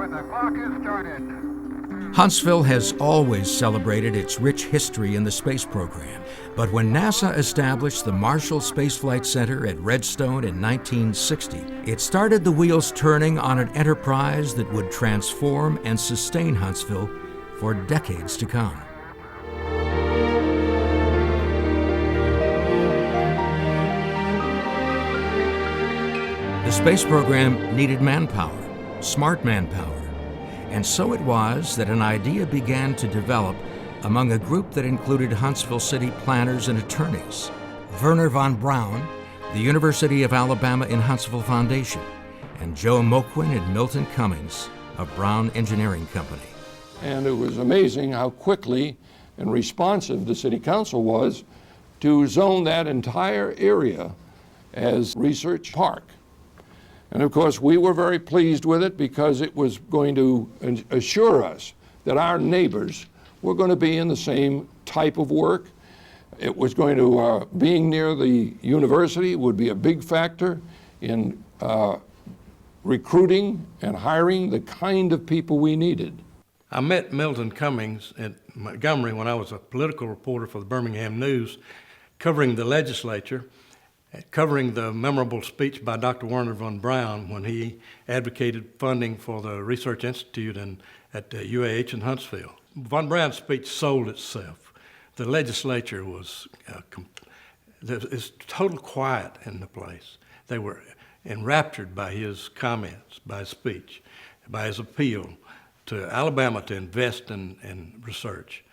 when the clock is started. Huntsville has always celebrated its rich history in the space program, but when NASA established the Marshall Space Flight Center at Redstone in 1960, it started the wheels turning on an enterprise that would transform and sustain Huntsville for decades to come. The space program needed manpower, smart manpower, and so it was that an idea began to develop among a group that included Huntsville city planners and attorneys, Werner von Braun, the University of Alabama in Huntsville Foundation, and Joe Moquin and Milton Cummings of Brown Engineering Company. And it was amazing how quickly and responsive the city council was to zone that entire area as Research Park. And of course, we were very pleased with it because it was going to assure us that our neighbors were going to be in the same type of work. It was going to, being near the university would be a big factor in recruiting and hiring the kind of people we needed. I met Milton Cummings at Montgomery when I was a political reporter for the Birmingham News, covering the legislature, covering the memorable speech by Dr. Werner von Braun when he advocated funding for the Research Institute at UAH in Huntsville. Von Braun's speech sold itself. The legislature was, there's total quiet in the place. They were enraptured by his comments, by his speech, by his appeal to Alabama to invest in research.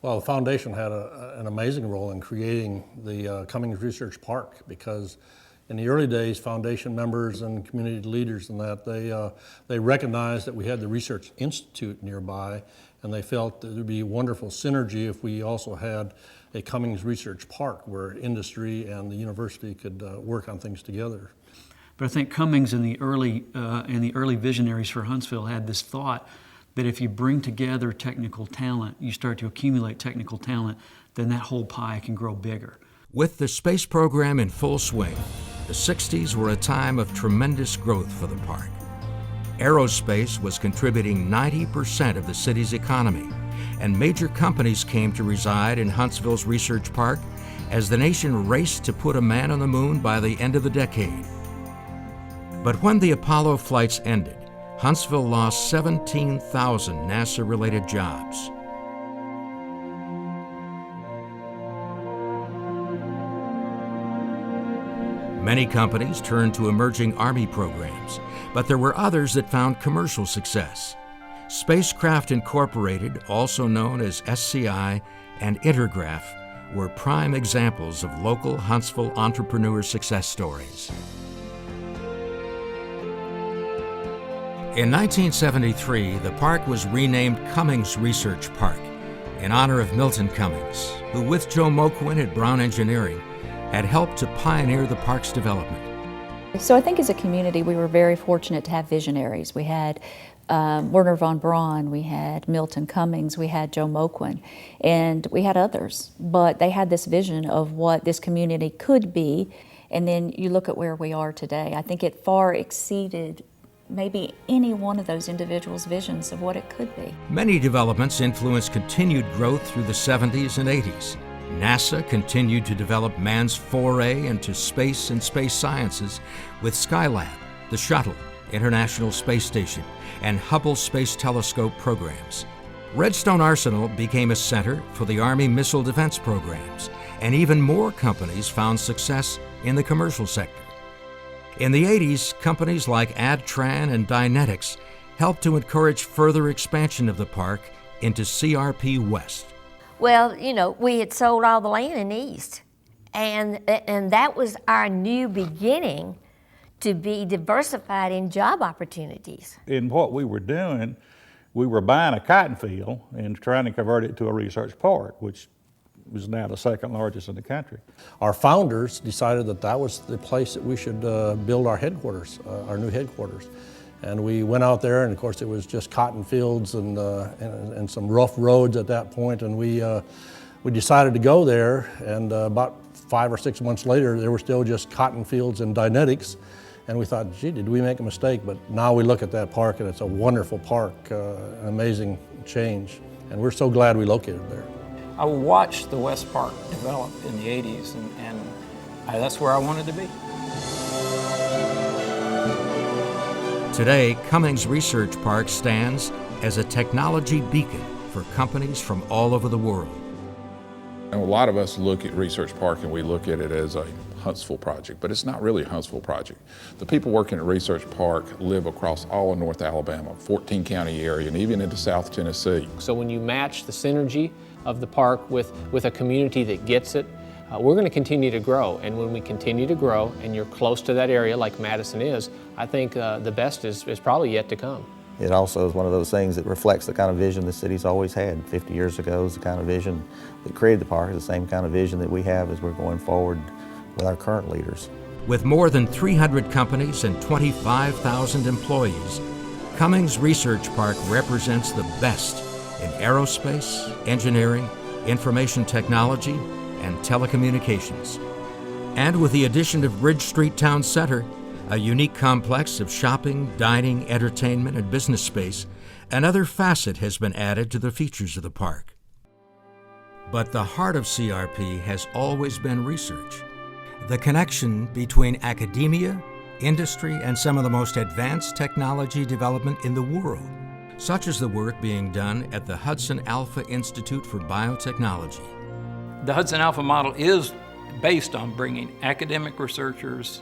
Well, the foundation had an amazing role in creating the Cummings Research Park because in the early days, foundation members and community leaders and that, they recognized that we had the Research Institute nearby, and they felt that it would be a wonderful synergy if we also had a Cummings Research Park where industry and the university could work on things together. But I think Cummings and the early visionaries for Huntsville had this thought that if you bring together technical talent, you start to accumulate technical talent, then that whole pie can grow bigger. With the space program in full swing, the 60s were a time of tremendous growth for the park. Aerospace was contributing 90% of the city's economy, and major companies came to reside in Huntsville's Research Park as the nation raced to put a man on the moon by the end of the decade. But when the Apollo flights ended, Huntsville lost 17,000 NASA-related jobs. Many companies turned to emerging Army programs, but there were others that found commercial success. Spacecraft Incorporated, also known as SCI, and Intergraph were prime examples of local Huntsville entrepreneur success stories. In 1973, the park was renamed Cummings Research Park in honor of Milton Cummings, who with Joe Moquin at Brown Engineering had helped to pioneer the park's development. So I think as a community we were very fortunate to have visionaries. We had Werner von Braun, we had Milton Cummings, we had Joe Moquin, and we had others, but they had this vision of what this community could be, and then you look at where we are today. I think it far exceeded maybe any one of those individuals' visions of what it could be. Many developments influenced continued growth through the 70s and 80s. NASA continued to develop man's foray into space and space sciences with Skylab, the Shuttle, International Space Station, and Hubble Space Telescope programs. Redstone Arsenal became a center for the Army missile defense programs, and even more companies found success in the commercial sector. In the 80s, companies like Adtran and Dynetics helped to encourage further expansion of the park into CRP West. Well, you know, we had sold all the land in the East, and that was our new beginning to be diversified in job opportunities. In what we were doing, we were buying a cotton field and trying to convert it to a research park, which was now the second largest in the country. Our founders decided that that was the place that we should build our headquarters, our new headquarters. And we went out there, and of course it was just cotton fields and some rough roads at that point, and we decided to go there, and about 5 or 6 months later there were still just cotton fields and Dynetics, And we thought, gee, did we make a mistake? But now we look at that park and it's a wonderful park, an amazing change. And we're so glad we located there. I watched the West Park develop in the 80s, and that's where I wanted to be. Today, Cummings Research Park stands as a technology beacon for companies from all over the world. And a lot of us look at Research Park and we look at it as a Huntsville project, but it's not really a Huntsville project. The people working at Research Park live across all of North Alabama, 14 county area, and even into South Tennessee. So when you match the synergy of the park with a community that gets it, we're going to continue to grow. And when we continue to grow and you're close to that area like Madison is, I think the best is probably yet to come. It also is one of those things that reflects the kind of vision the city's always had. 50 years ago is the kind of vision that created the park, is the same kind of vision that we have as we're going forward with our current leaders. With more than 300 companies and 25,000 employees, Cummings Research Park represents the best in aerospace, engineering, information technology, and telecommunications. And with the addition of Bridge Street Town Center, a unique complex of shopping, dining, entertainment, and business space, another facet has been added to the features of the park. But the heart of CRP has always been research. The connection between academia, industry, and some of the most advanced technology development in the world, such as the work being done at the Hudson Alpha Institute for Biotechnology. The Hudson Alpha model is based on bringing academic researchers,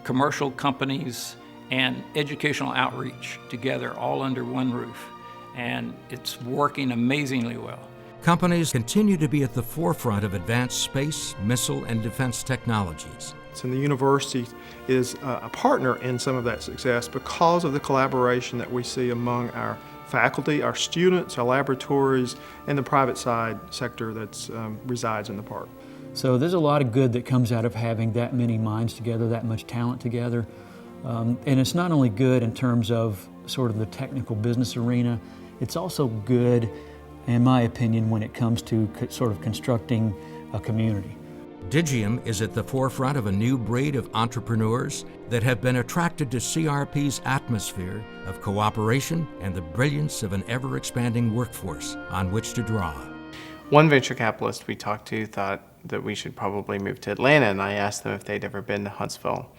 commercial companies, and educational outreach together all under one roof. And it's working amazingly well. Companies continue to be at the forefront of advanced space, missile, and defense technologies. And the university is a partner in some of that success because of the collaboration that we see among our faculty, our students, our laboratories, and the private side sector that resides in the park. So there's a lot of good that comes out of having that many minds together, that much talent together. And it's not only good in terms of sort of the technical business arena, it's also good, in my opinion, when it comes to sort of constructing a community. Digium is at the forefront of a new breed of entrepreneurs that have been attracted to CRP's atmosphere of cooperation and the brilliance of an ever-expanding workforce on which to draw. One venture capitalist we talked to thought that we should probably move to Atlanta, and I asked them if they'd ever been to Huntsville,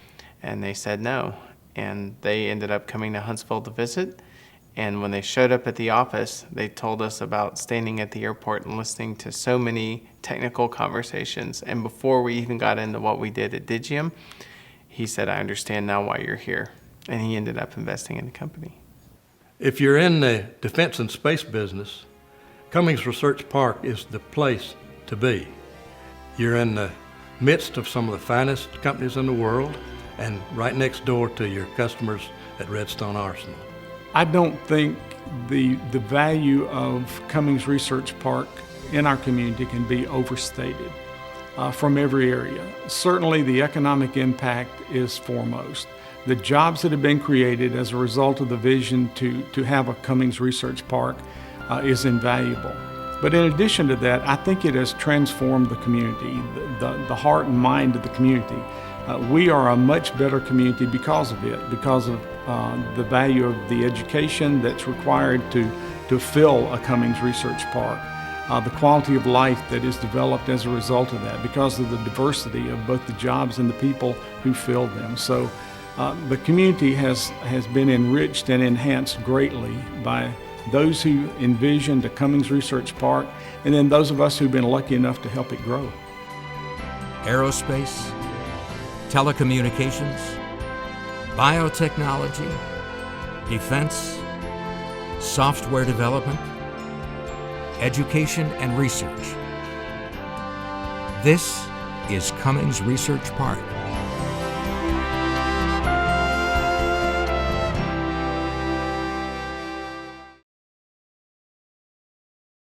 and they said no. And they ended up coming to Huntsville to visit, and when they showed up at the office, they told us about standing at the airport and listening to so many technical conversations. And before we even got into what we did at Digium, he said, "I understand now why you're here." And he ended up investing in the company. If you're in the defense and space business, Cummings Research Park is the place to be. You're in the midst of some of the finest companies in the world and right next door to your customers at Redstone Arsenal. I don't think the value of Cummings Research Park in our community can be overstated from every area. Certainly the economic impact is foremost. The jobs that have been created as a result of the vision to have a Cummings Research Park is invaluable. But in addition to that, I think it has transformed the community, the heart and mind of the community. We are a much better community because of it, because of the value of the education that's required to fill a Cummings Research Park, the quality of life that is developed as a result of that, because of the diversity of both the jobs and the people who fill them. So the community has been enriched and enhanced greatly by those who envisioned a Cummings Research Park, and then those of us who've been lucky enough to help it grow. Aerospace, telecommunications, biotechnology, defense, software development, education and research. This is Cummings Research Park.